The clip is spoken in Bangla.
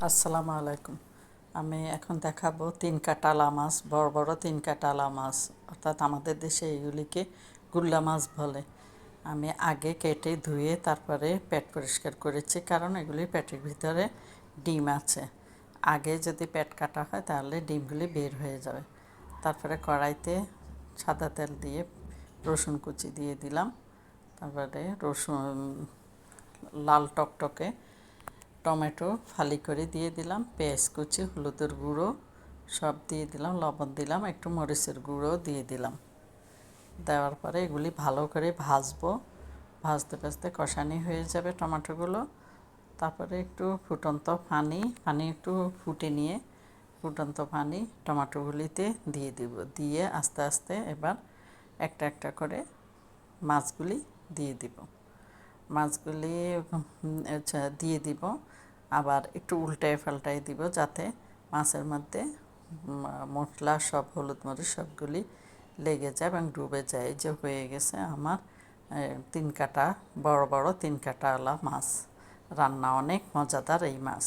আসসালামু আলাইকুম। আমি এখন দেখাবো 3 কাটালা মাছ, বড় বড় 3 কাটালা মাছ, অর্থাৎ আমাদের দেশে এগুলিকে গুল্লা মাছ বলে। আমি আগে কেটে ধুয়ে তারপরে পেট পরিষ্কার করেছি, কারণ এগুলির পেটের ভিতরে ডিম আছে। আগে যদি পেট কাটা হয় তাহলে ডিমগুলি বের হয়ে যাবে। তারপরে কড়াইতে সাদা তেল দিয়ে রসুন কুচি দিয়ে দিলাম। তারপরে রসুন লাল টকটকে টমেটো ফালি করে দিয়ে দিলাম, পেঁয়াজ কুচি, হলুদের গুঁড়ো সব দিয়ে দিলাম, লবণ দিলাম, একটু মরিচের গুঁড়ো দিয়ে দিলাম। দেওয়ার পরে এগুলি ভালো করে ভাজবো। ভাজতে ভাজতে কষানি হয়ে যাবে টমেটোগুলো। তারপরে একটু ফুটন্ত পানি একটু ফুটে নিয়ে ফুটন্ত পানি টমেটোগুলিতে দিয়ে দিব। দিয়ে আস্তে আস্তে এবার একটা একটা করে মাছগুলি দিয়ে দিব। মাছগুলি দিয়ে দিব, আবার একটু উল্টায় পাল্টায় দিব, যাতে মাছের মধ্যে মশলা সব হলুদ মরিচ সবগুলি লেগে যায় এবং ডুবে যায়। এই যে হয়ে গেছে আমার 3 কাটা বড় বড় 3 কাটাওয়ালা মাছ। রান্না অনেক মজাদার এই মাছ।